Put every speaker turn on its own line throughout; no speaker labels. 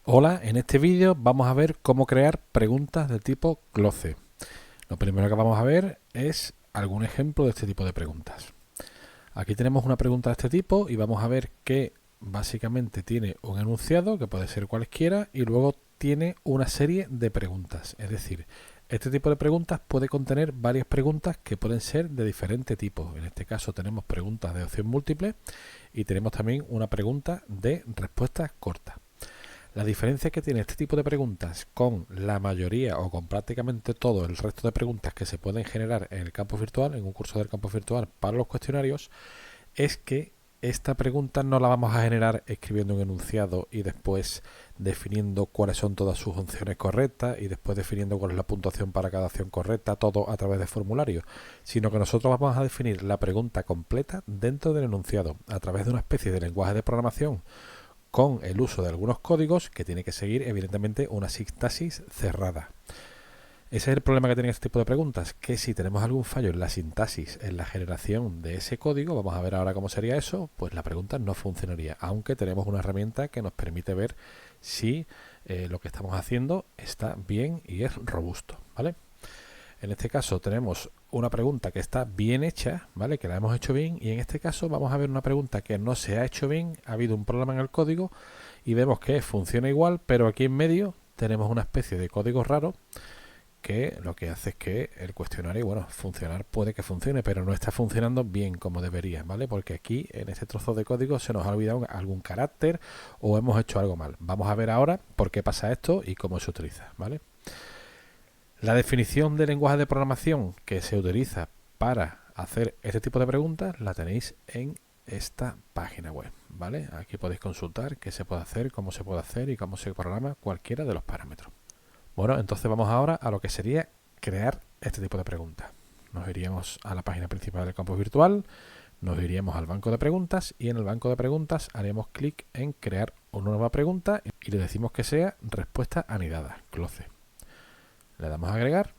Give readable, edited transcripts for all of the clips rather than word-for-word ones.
Hola, en este vídeo vamos a ver cómo crear preguntas de tipo cloce. Lo primero que vamos a ver es algún ejemplo de este tipo de preguntas. Aquí tenemos una pregunta de este tipo y vamos a ver que básicamente tiene un enunciado, que puede ser cualquiera, y luego tiene una serie de preguntas. Es decir, este tipo de preguntas puede contener varias preguntas que pueden ser de diferente tipo. En este caso tenemos preguntas de opción múltiple y tenemos también una pregunta de respuesta corta. La diferencia que tiene este tipo de preguntas con la mayoría o con prácticamente todo el resto de preguntas que se pueden generar en el campo virtual, en un curso del campo virtual para los cuestionarios, es que esta pregunta no la vamos a generar escribiendo un enunciado y después definiendo cuáles son todas sus opciones correctas y después definiendo cuál es la puntuación para cada opción correcta, todo a través de formulario, sino que nosotros vamos a definir la pregunta completa dentro del enunciado a través de una especie de lenguaje de programación con el uso de algunos códigos que tiene que seguir evidentemente una sintaxis cerrada. Ese es el problema que tiene este tipo de preguntas, que si tenemos algún fallo en la sintaxis, en la generación de ese código, vamos a ver ahora cómo sería eso, pues la pregunta no funcionaría, aunque tenemos una herramienta que nos permite ver si lo que estamos haciendo está bien y es robusto, ¿vale? En este caso tenemos una pregunta que está bien hecha, ¿vale? Que la hemos hecho bien, y en este caso vamos a ver una pregunta que no se ha hecho bien, ha habido un problema en el código y vemos que funciona igual, pero aquí en medio tenemos una especie de código raro que lo que hace es que el cuestionario, bueno, funcionar puede que funcione, pero no está funcionando bien como debería, ¿vale? Porque aquí en este trozo de código se nos ha olvidado algún carácter o hemos hecho algo mal. Vamos a ver ahora por qué pasa esto y cómo se utiliza, ¿vale? La definición de lenguaje de programación que se utiliza para hacer este tipo de preguntas la tenéis en esta página web, ¿vale? Aquí podéis consultar qué se puede hacer, cómo se puede hacer y cómo se programa cualquiera de los parámetros. Bueno, entonces vamos ahora a lo que sería crear este tipo de preguntas. Nos iríamos a la página principal del campus virtual, nos iríamos al banco de preguntas y en el banco de preguntas haremos clic en crear una nueva pregunta y le decimos que sea respuesta anidada, cloce. Le damos a agregar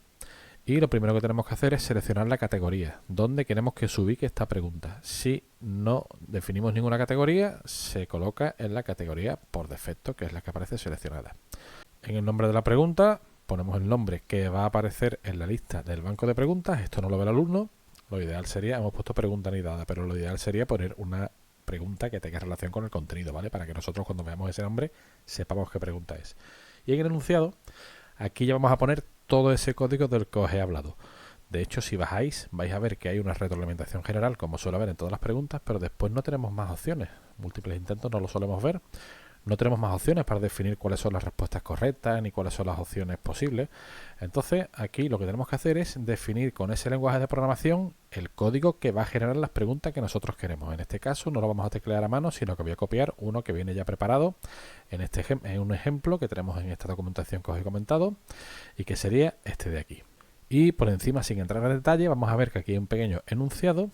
y lo primero que tenemos que hacer es seleccionar la categoría donde queremos que se ubique esta pregunta. Si no definimos ninguna categoría, se coloca en la categoría por defecto, que es la que aparece seleccionada. En el nombre de la pregunta ponemos el nombre que va a aparecer en la lista del banco de preguntas. Esto no lo ve el alumno. Lo ideal sería, hemos puesto pregunta anidada, pero lo ideal sería poner una pregunta que tenga relación con el contenido, ¿vale? Para que nosotros cuando veamos ese nombre sepamos qué pregunta es. Y en el enunciado, aquí ya vamos a poner todo ese código del que os he hablado. De hecho, si bajáis, vais a ver que hay una retroalimentación general, como suele haber en todas las preguntas, pero después no tenemos más opciones. Múltiples intentos no lo solemos ver. No tenemos más opciones para definir cuáles son las respuestas correctas ni cuáles son las opciones posibles. Entonces, aquí lo que tenemos que hacer es definir con ese lenguaje de programación el código que va a generar las preguntas que nosotros queremos. En este caso no lo vamos a teclear a mano, sino que voy a copiar uno que viene ya preparado en un ejemplo que tenemos en esta documentación que os he comentado y que sería este de aquí. Y por encima, sin entrar en detalle, vamos a ver que aquí hay un pequeño enunciado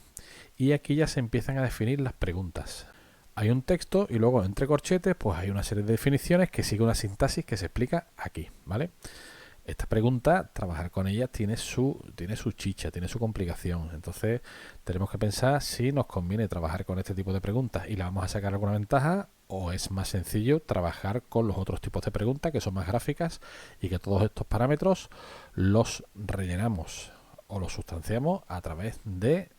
y aquí ya se empiezan a definir las preguntas. Hay un texto y luego entre corchetes pues hay una serie de definiciones que sigue una sintaxis que se explica aquí, ¿vale? Esta pregunta, trabajar con ella tiene su chicha, tiene su complicación. Entonces tenemos que pensar si nos conviene trabajar con este tipo de preguntas y le vamos a sacar alguna ventaja, o es más sencillo trabajar con los otros tipos de preguntas que son más gráficas y que todos estos parámetros los rellenamos o los sustanciamos a través de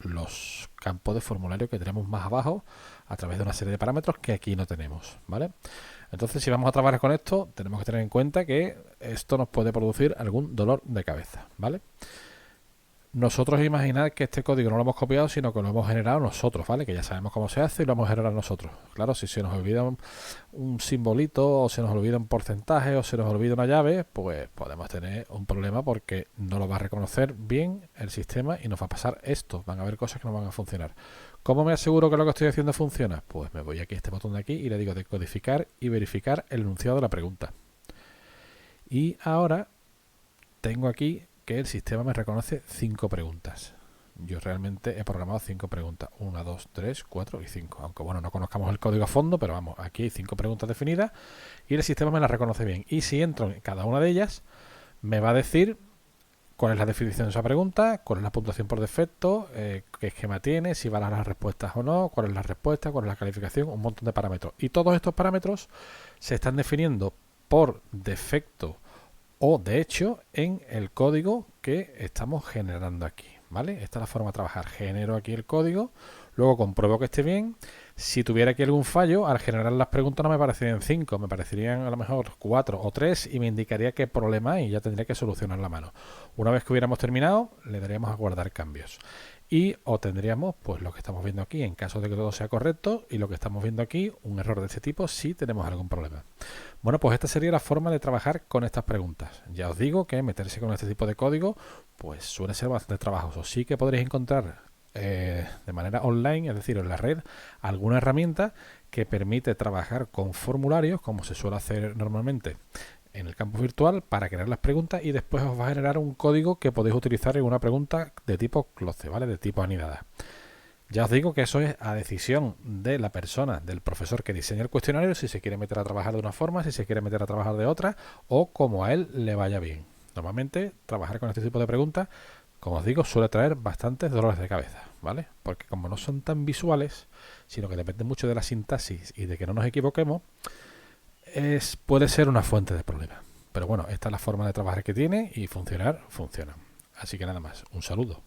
los campos de formulario que tenemos más abajo a través de una serie de parámetros que aquí no tenemos, ¿vale? Entonces, si vamos a trabajar con esto, tenemos que tener en cuenta que esto nos puede producir algún dolor de cabeza, ¿vale? Nosotros imaginad que este código no lo hemos copiado, sino que lo hemos generado nosotros, ¿vale? Que ya sabemos cómo se hace y lo hemos generado nosotros. Claro, si se nos olvida un simbolito, o se nos olvida un porcentaje, o se nos olvida una llave, pues podemos tener un problema porque no lo va a reconocer bien el sistema y nos va a pasar esto. Van a haber cosas que no van a funcionar. ¿Cómo me aseguro que lo que estoy haciendo funciona? Pues me voy aquí a este botón de aquí y le digo decodificar y verificar el enunciado de la pregunta. Y ahora tengo aquí que el sistema me reconoce 5 preguntas. Yo realmente he programado 5 preguntas. 1, 2, 3, 4 y 5. Aunque bueno, no conozcamos el código a fondo, pero vamos, aquí hay 5 preguntas definidas y el sistema me las reconoce bien. Y si entro en cada una de ellas, me va a decir cuál es la definición de esa pregunta, cuál es la puntuación por defecto, qué esquema tiene, si van las respuestas o no, cuál es la respuesta, cuál es la calificación, un montón de parámetros. Y todos estos parámetros se están definiendo por defecto o de hecho en el código que estamos generando aquí, ¿vale? Esta es la forma de trabajar. Genero aquí el código, luego compruebo que esté bien. Si tuviera aquí algún fallo, al generar las preguntas no me parecerían 5, me parecerían a lo mejor 4 o 3 y me indicaría qué problema hay y ya tendría que solucionar la mano. Una vez que hubiéramos terminado, le daríamos a guardar cambios. Y obtendríamos pues lo que estamos viendo aquí en caso de que todo sea correcto y lo que estamos viendo aquí, un error de este tipo si tenemos algún problema. Bueno, pues esta sería la forma de trabajar con estas preguntas. Ya os digo que meterse con este tipo de código pues suele ser bastante trabajoso. Sí que podréis encontrar de manera online, es decir, en la red, alguna herramienta que permite trabajar con formularios, como se suele hacer normalmente en el campus virtual, para crear las preguntas y después os va a generar un código que podéis utilizar en una pregunta de tipo cloce, ¿vale? De tipo anidada. Ya os digo que eso es a decisión de la persona, del profesor que diseña el cuestionario, si se quiere meter a trabajar de una forma, si se quiere meter a trabajar de otra, o como a él le vaya bien. Normalmente, trabajar con este tipo de preguntas, como os digo, suele traer bastantes dolores de cabeza, ¿vale? Porque como no son tan visuales, sino que dependen mucho de la sintaxis y de que no nos equivoquemos, puede ser una fuente de problemas. Pero bueno, esta es la forma de trabajar que tiene y funcionar, funciona. Así que nada más, un saludo.